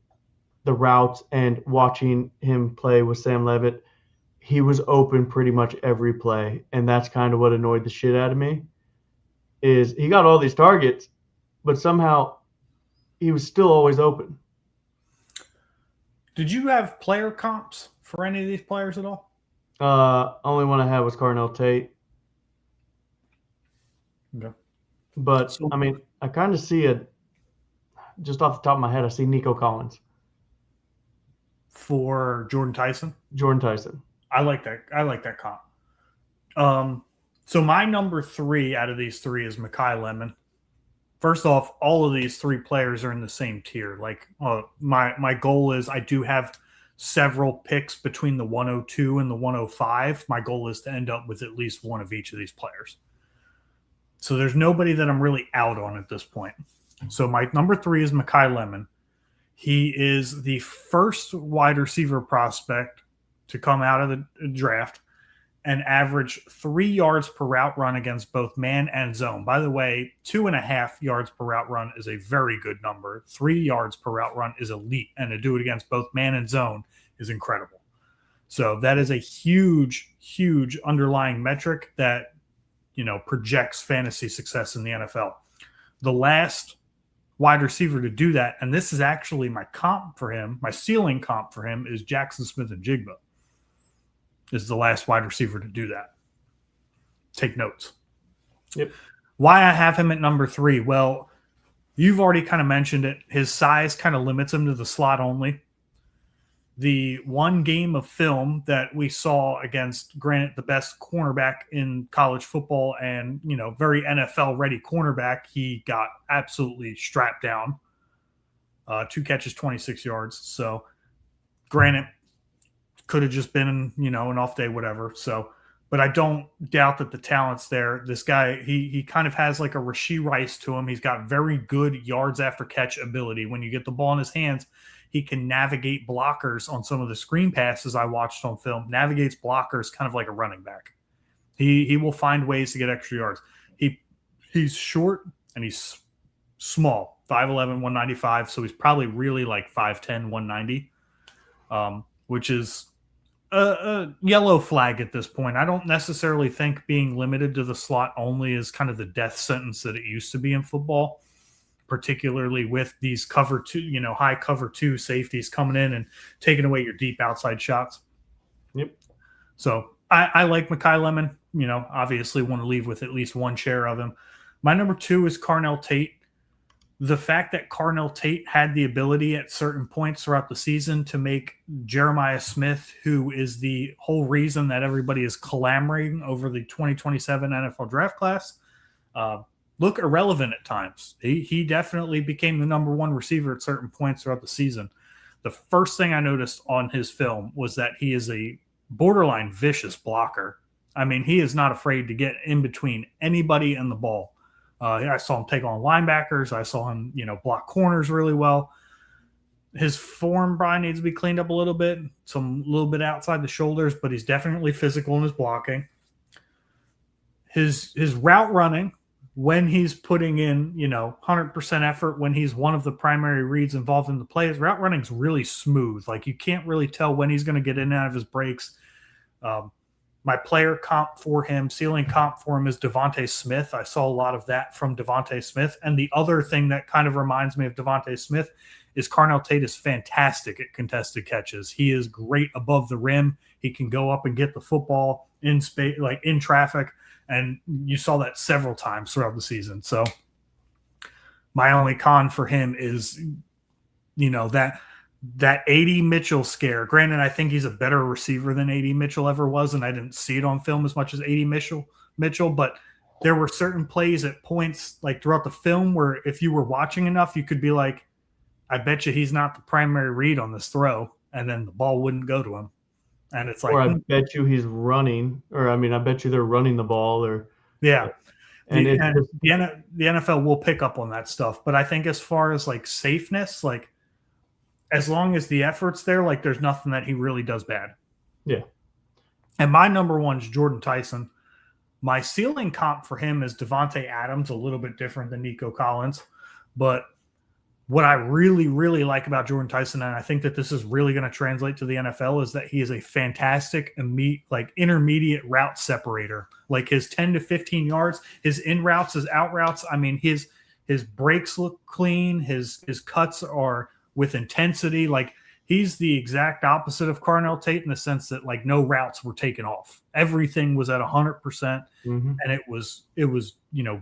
the routes, and watching him play with Sam Levitt, he was open pretty much every play, and that's kind of what annoyed the shit out of me. Is he got all these targets, but somehow he was still always open.
Did you have player comps for any of these players at all?
Only one I had was Cardinal Tate.
Okay.
But, I mean, I kind of see it just off the top of my head. I see Nico Collins.
For Jordan Tyson?
Jordan Tyson.
I like that comp. So my number 3 out of these 3 is Mekhi Lemon. First off, all of these 3 players are in the same tier. Like my goal is I do have several picks between the 102 and the 105. My goal is to end up with at least one of each of these players. So there's nobody that I'm really out on at this point. So my number 3 is Mekhi Lemon. He is the first wide receiver prospect to come out of the draft and average 3 yards per route run against both man and zone. By the way, 2.5 yards per route run is a very good number. 3 yards per route run is elite. And to do it against both man and zone is incredible. So that is a huge, huge underlying metric that, projects fantasy success in the NFL. The last wide receiver to do that, and this is actually my comp for him, my ceiling comp for him, is Jackson Smith-Njigba. Is the last wide receiver to do that. Take notes.
Yep.
Why I have him at number 3? Well, you've already kind of mentioned it. His size kind of limits him to the slot only. The one game of film that we saw against, granted, the best cornerback in college football and, very NFL-ready cornerback, he got absolutely strapped down. 2 catches, 26 yards. So, granted, could have just been, an off day, whatever. So, but I don't doubt that the talent's there. This guy, he kind of has like a Rashee Rice to him. He's got very good yards after catch ability. When you get the ball in his hands, he can navigate blockers on some of the screen passes I watched on film. Navigates blockers kind of like a running back. He will find ways to get extra yards. He's short and he's small, 5'11", 195. So he's probably really like 5'10", 190, which is a yellow flag at this point. I don't necessarily think being limited to the slot only is kind of the death sentence that it used to be in football, particularly with these cover 2, high cover 2 safeties coming in and taking away your deep outside shots.
Yep.
So I like Mekhi Lemon, obviously want to leave with at least one share of him. My number 2 is Carnell Tate. The fact that Carnell Tate had the ability at certain points throughout the season to make Jeremiah Smith, who is the whole reason that everybody is clamoring over the 2027 NFL draft class, look irrelevant at times. He definitely became the number 1 receiver at certain points throughout the season. The first thing I noticed on his film was that he is a borderline vicious blocker. I mean, he is not afraid to get in between anybody and the ball. I saw him take on linebackers. I saw him, block corners really well. His form probably needs to be cleaned up a little bit, a little bit outside the shoulders, but he's definitely physical in his blocking. His route running, when he's putting in, 100% effort, when he's one of the primary reads involved in the play, his route running is really smooth. Like, you can't really tell when he's going to get in and out of his breaks. My player comp for him, ceiling comp for him, is Devontae Smith. I saw a lot of that from Devontae Smith. And the other thing that kind of reminds me of Devontae Smith is Carnell Tate is fantastic at contested catches. He is great above the rim. He can go up and get the football in space, like in traffic. And you saw that several times throughout the season. So my only con for him is, that A.D. Mitchell scare. Granted, I think he's a better receiver than A.D. Mitchell ever was, and I didn't see it on film as much as A.D. Mitchell, but there were certain plays at points like throughout the film where if you were watching enough, you could be like, I bet you he's not the primary read on this throw, and then the ball wouldn't go to him. And it's like,
or I bet you he's running, or I bet you they're running the ball, or
yeah.
And
the NFL will pick up on that stuff, but I think as far as like safeness, like, as long as the effort's there, like, there's nothing that he really does bad.
Yeah.
And my number 1 is Jordan Tyson. My ceiling comp for him is Devontae Adams, a little bit different than Nico Collins. But what I really, really like about Jordan Tyson, and I think that this is really going to translate to the NFL, is that he is a fantastic, intermediate route separator. Like, his 10 to 15 yards, his in routes, his out routes. I mean, his breaks look clean. His cuts are with intensity. Like, he's the exact opposite of Carnell Tate in the sense that, like, no routes were taken off. Everything was at 100%, and it was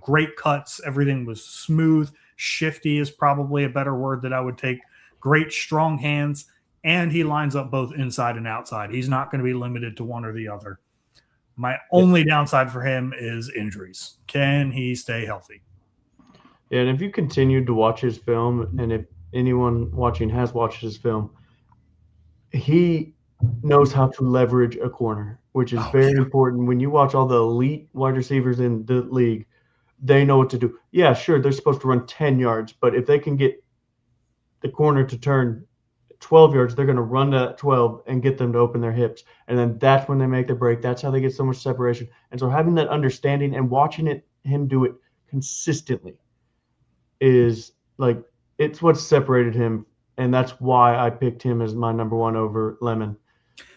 great cuts. Everything was smooth. Shifty is probably a better word that I would take. Great strong hands, and he lines up both inside and outside. He's not going to be limited to one or the other. My only downside for him is injuries. Can he stay healthy?
Yeah, and if you continued to watch his film, and if anyone watching has watched his film, he knows how to leverage a corner, which is very important. When you watch all the elite wide receivers in the league, they know what to do. Yeah, sure, they're supposed to run 10 yards, but if they can get the corner to turn 12 yards, they're going to run to 12 and get them to open their hips. And then that's when they make the break. That's how they get so much separation. And so having that understanding and watching him do it consistently is like, it's what separated him and that's why I picked him as my number one over Lemon.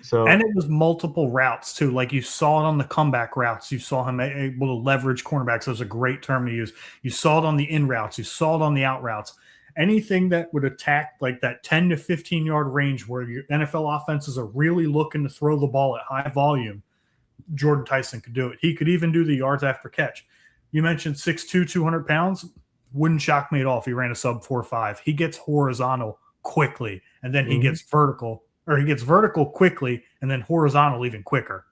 So
And it was multiple routes too. Like you saw it on the comeback routes. You saw him able to leverage cornerbacks. That was a great term to use. You saw it on the in routes. You saw it on the out routes. Anything that would attack like that 10 to 15 yard range where your NFL offenses are really looking to throw the ball at high volume, Jordan Tyson could do it. He could even do the yards after catch. You mentioned 6'2", 200 pounds. Wouldn't shock me at all if he ran a sub 4.5. He gets horizontal quickly, and then he gets vertical. Or he gets vertical quickly and then horizontal even quicker.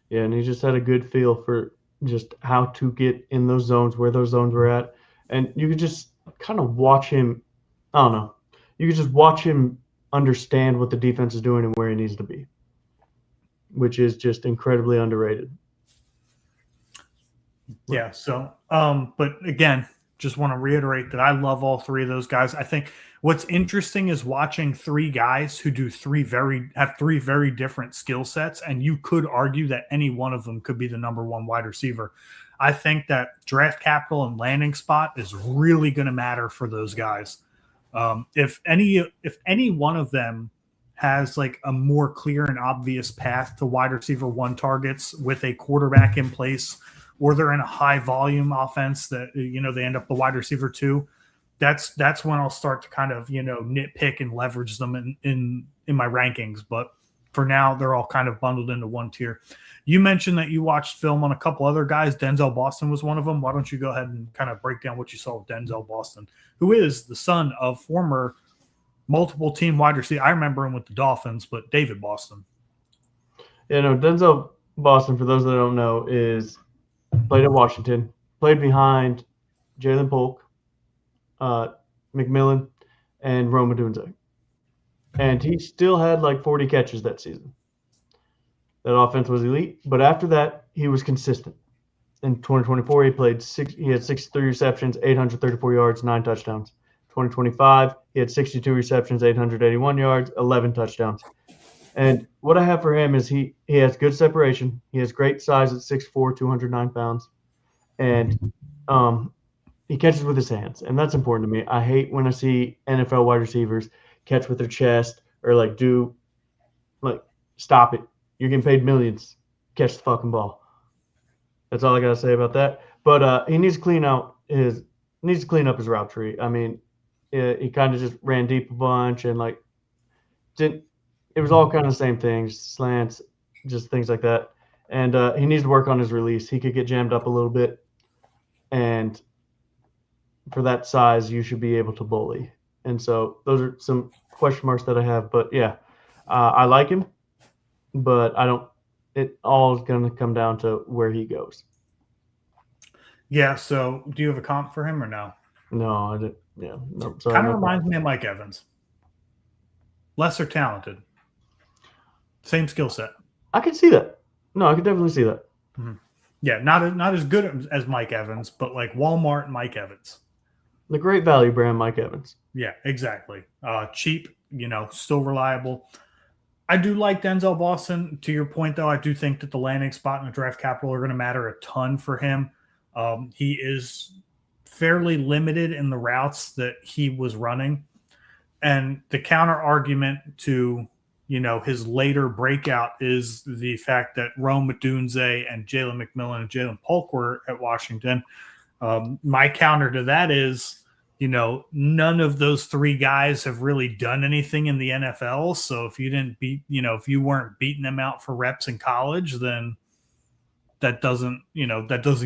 Yeah, and he just had a good feel for just how to get in those zones, where those zones were at. And you could just kind of watch him. I don't know. You could just watch him understand what the defense is doing and where he needs to be, which is just incredibly underrated.
Yeah. So, but again, just want to reiterate that I love all three of those guys. I think what's interesting is watching three guys who do have three very different skill sets, and you could argue that any one of them could be the number one wide receiver. I think that draft capital and landing spot is really going to matter for those guys. If any one of them has like a more clear and obvious path to wide receiver one targets with a quarterback in place, or they're in a high volume offense that, they end up the wide receiver two, that's when I'll start to kind of, nitpick and leverage them in my rankings. But for now, they're all kind of bundled into one tier. You mentioned that you watched film on a couple other guys. Denzel Boston was one of them. Why don't you go ahead and kind of break down what you saw with Denzel Boston, who is the son of former multiple team wide receiver. I remember him with the Dolphins, but David Boston.
Yeah, no, Denzel Boston, for those that don't know, played at Washington, played behind Jalen Polk, McMillan, and Rome Odunze. And he still had like 40 catches that season. That offense was elite, but after that, he was consistent. In 2024, he had 63 receptions, 834 yards, 9 touchdowns. 2025, he had 62 receptions, 881 yards, 11 touchdowns. And what I have for him is he has good separation. He has great size at 6'4", 209 pounds. And he catches with his hands, and that's important to me. I hate when I see NFL wide receivers catch with their chest or stop it. You're getting paid millions. Catch the fucking ball. That's all I gotta say about that. But he needs to clean up his route tree. I mean, he kind of just ran deep a bunch and it was all kind of the same things, slants, just things like that. And he needs to work on his release. He could get jammed up a little bit, and for that size, you should be able to bully. And so those are some question marks that I have. But yeah, I like him, but I don't. It all is going to come down to where he goes.
Yeah. So, do you have a comp for him or no?
No, I didn't. Yeah, no.
Kind of reminds me of Mike Evans. Lesser talented, same skill set.
I can see that. No, I could definitely see that.
Mm-hmm. Yeah, not as good as Mike Evans, but like Walmart Mike Evans.
The great value brand Mike Evans.
Yeah, exactly. Cheap, still reliable. I do like Denzel Boston. To your point, though, I do think that the landing spot and the draft capital are going to matter a ton for him. He is fairly limited in the routes that he was running. And the counter argument to, his later breakout is the fact that Rome Odunze and Jalen McMillan and Jalen Polk were at Washington. My counter to that is, none of those three guys have really done anything in the NFL. So if you didn't if you weren't beating them out for reps in college, then that doesn't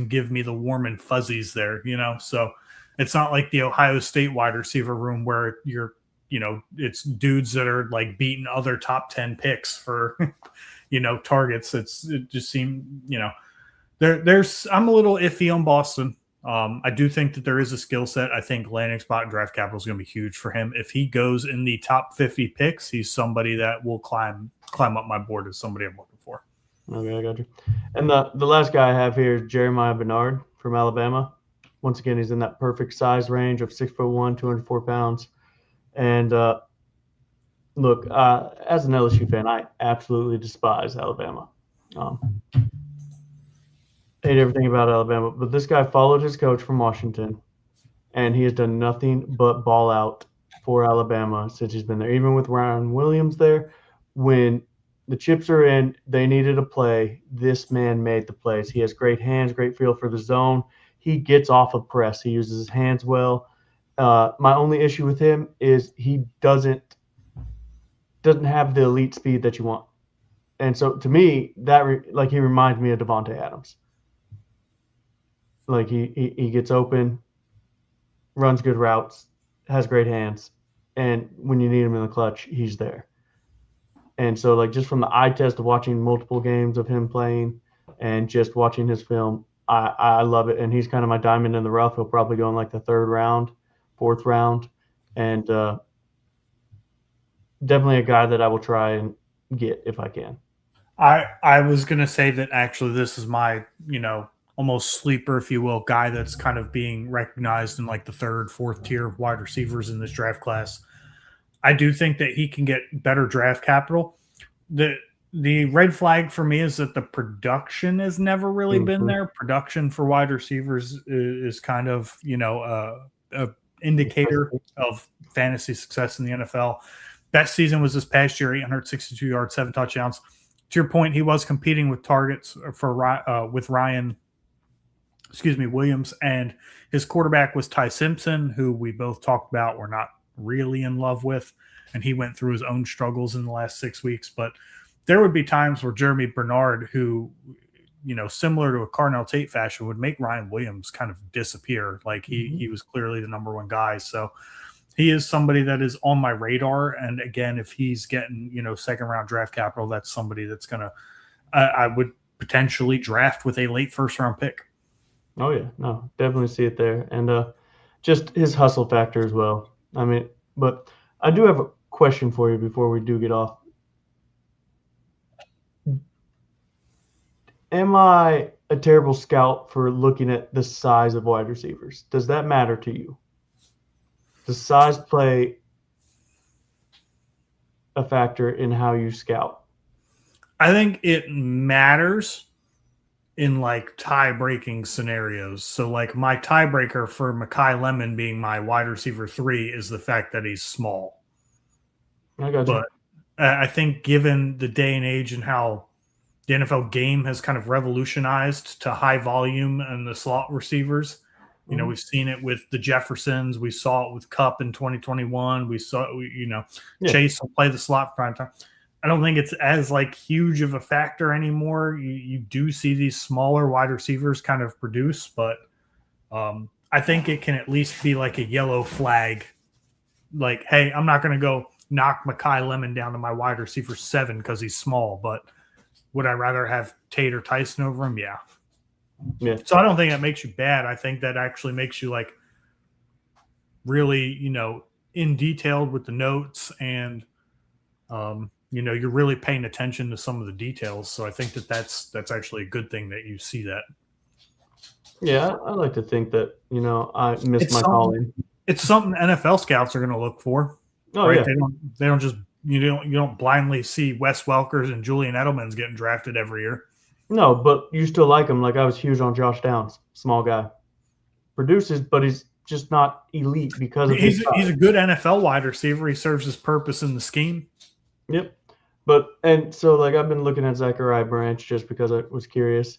give me the warm and fuzzies there, So it's not like the Ohio State wide receiver room where it's dudes that are like beating other top 10 picks for, targets. It just seemed, I'm a little iffy on Boston. I do think that there is a skill set. I think landing spot and draft capital is going to be huge for him. If he goes in the top 50 picks, he's somebody that will climb up my board as somebody I'm looking for.
Okay, I got you. And the last guy I have here is Jeremiah Bernard from Alabama. Once again, he's in that perfect size range of 6'1", 204 pounds. And look, as an LSU fan, I absolutely despise Alabama. Hate everything about Alabama, but this guy followed his coach from Washington, and he has done nothing but ball out for Alabama since he's been there. Even with Ryan Williams there, when the chips are in, they needed a play. This man made the plays. He has great hands, great feel for the zone. He gets off of press. He uses his hands well. My only issue with him is he doesn't have the elite speed that you want. And so to me, he reminds me of Devontae Adams. Like he gets open, runs good routes, has great hands, and when you need him in the clutch, he's there. And so, like, just from the eye test of watching multiple games of him playing and just watching his film, I love it. And he's kind of my diamond in the rough. He'll probably go in like the 3rd round, 4th round, and definitely a guy that I will try and get if I can.
I was going to say that actually this is my, almost sleeper, if you will, guy that's kind of being recognized in like the 3rd, 4th tier of wide receivers in this draft class. I do think that he can get better draft capital. The red flag for me is that the production has never really been there. Production for wide receivers is kind of, a indicator of fantasy success in the NFL. Best season was this past year, 862 yards, 7 touchdowns. To your point, he was competing with targets with Williams, and his quarterback was Ty Simpson, who we both talked about we're not really in love with, and he went through his own struggles in the last 6 weeks. But there would be times where Jeremy Bernard, who, similar to a Carnell Tate fashion, would make Ryan Williams kind of disappear. Like he was clearly the number one guy. So he is somebody that is on my radar. And again, if he's getting, 2nd round draft capital, that's somebody that's going to, I would potentially draft with a late 1st round pick.
Oh yeah, no, definitely see it there. And just his hustle factor as well. I mean, but I do have a question for you before we do get off. Am I a terrible scout for looking at the size of wide receivers? Does that matter to you? Does size play a factor in how you scout?
I think it matters in like tie-breaking scenarios. So like my tiebreaker for Mekhi Lemon being my wide receiver 3 is the fact that he's small.
I got you.
But I think given the day and age and how the NFL game has kind of revolutionized to high volume and the slot receivers, we've seen it with the Jeffersons. We saw it with Kupp in 2021. We saw, Chase will play the slot prime time. I don't think it's as like huge of a factor anymore. You do see these smaller wide receivers kind of produce, but I think it can at least be like a yellow flag. Like, hey, I'm not going to go knock Mekhi Lemon down to my wide receiver 7 because he's small, but would I rather have Tate or Tyson over him? Yeah. So I don't think that makes you bad. I think that actually makes you like really, in detailed with the notes and, you're really paying attention to some of the details. So I think that's actually a good thing that you see that.
Yeah, I like to think that, I missed my calling.
It's something NFL scouts are going to look for.
Oh,
right?
yeah.
They don't just you don't blindly see Wes Welkers and Julian Edelman's getting drafted every year.
No, but you still like him. Like I was huge on Josh Downs, small guy. Produces, but he's just not elite because of his size.
He's a good NFL wide receiver. He serves his purpose in the scheme.
Yep. And so like I've been looking at Zachariah Branch just because I was curious.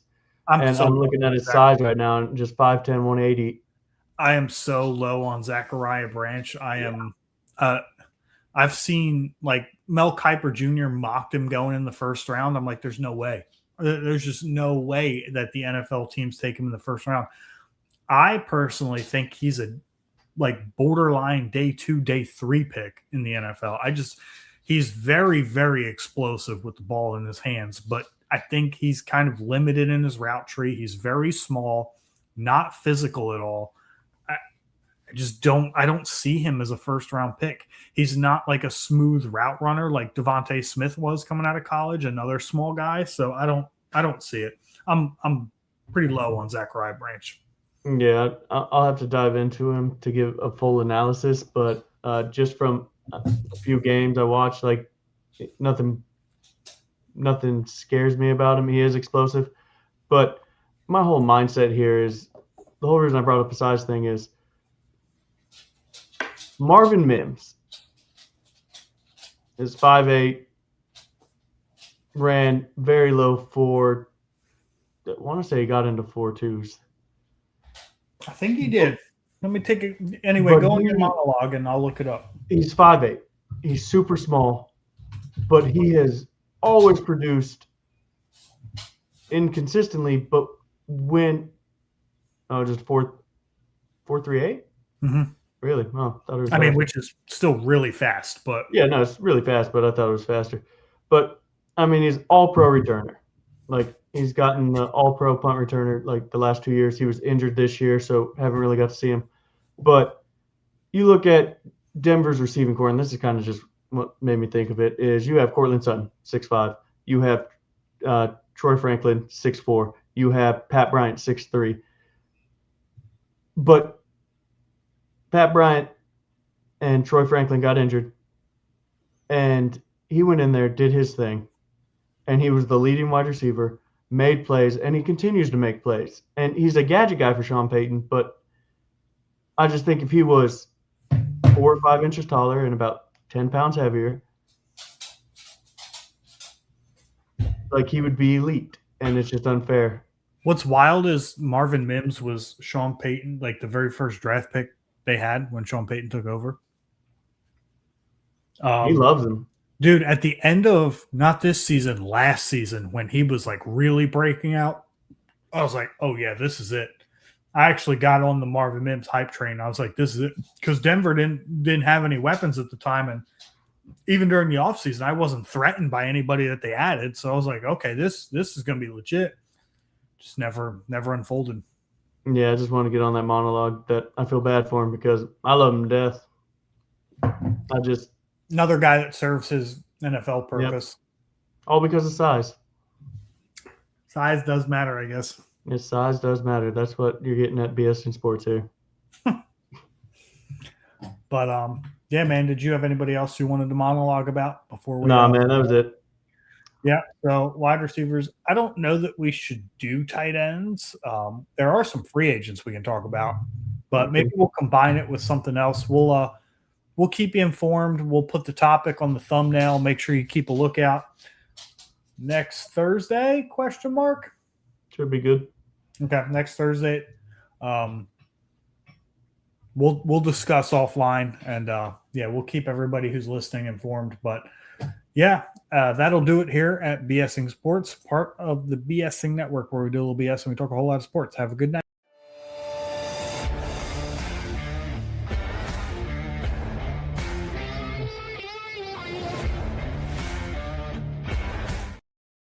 I'm looking at his size right now, and just 5'10", 180.
I am so low on Zachariah Branch. I've seen like Mel Kiper Jr. mocked him going in the 1st round. I'm like, there's no way. There's just no way that the NFL teams take him in the 1st round. I personally think he's a like borderline day 2, day 3 pick in the NFL. He's very, very explosive with the ball in his hands, but I think he's kind of limited in his route tree. He's very small, not physical at all. I don't see him as a 1st round pick. He's not like a smooth route runner like Devontae Smith was coming out of college, another small guy. So I don't see it. I'm pretty low on Zachariah Branch.
Yeah, I'll have to dive into him to give a full analysis, but just from a few games I watched, like nothing scares me about him. He is explosive, but my whole mindset here is the whole reason I brought up the size thing is Marvin Mims is 5'8", ran very low 4. I want to say he got into 4.2s.
I think he did. Let me take it. Anyway,
But
go on your monologue and I'll look it up.
He's 5'8". He's super small, but he has always produced inconsistently. But when just 4.38.
Mm-hmm.
Really? Oh, thought it was
I mean,
faster.
which is still really fast, but
Yeah, no, it's really fast, but I thought it was faster. But I mean, he's all-pro returner. Like, he's gotten the all-pro punt returner like the last 2 years. He was injured this year, so haven't really got to see him. But you look at Denver's receiving core, and this is kind of just what made me think of it, is you have Cortland Sutton, 6'5". You have Troy Franklin, 6'4". You have Pat Bryant, 6'3". But Pat Bryant and Troy Franklin got injured, and he went in there, did his thing, and he was the leading wide receiver, made plays, and he continues to make plays. And he's a gadget guy for Sean Payton, but I just think if he was 4 or 5 inches taller and about 10 pounds heavier, like, he would be elite, and it's just unfair.
what's wild is Marvin Mims was Sean Payton, like the very first draft pick they had when Sean Payton took over.
He loves him.
Dude, at the end of not this season, last season, when he was like really breaking out, I was like, oh yeah, this is it. I actually got on the Marvin Mims hype train. I was like, this is it. Because Denver didn't have any weapons at the time. And even during the offseason, I wasn't threatened by anybody that they added. So I was like, okay, this is going to be legit. Just never unfolded.
Yeah, I just want to get on that monologue that I feel bad for him because I love him to death.
Another guy that serves his NFL purpose.
Yep. All because of size.
Size does matter, I guess.
Yes, size does matter. That's what you're getting at BS in sports here.
But yeah, man, did you have anybody else you wanted to monologue about before we?
No, man, that was it.
Yeah, so wide receivers. I don't know that we should do tight ends. There are some free agents we can talk about, but maybe we'll combine it with something else. We'll keep you informed. We'll put the topic on the thumbnail. Make sure you keep a lookout. Next Thursday? ?
Should be good.
Okay, next Thursday. We'll discuss offline, and yeah, we'll keep everybody who's listening informed. But yeah, that'll do it here at BSing Sports, part of the BSing Network, where we do a little BS and we talk a whole lot of sports. Have a good night.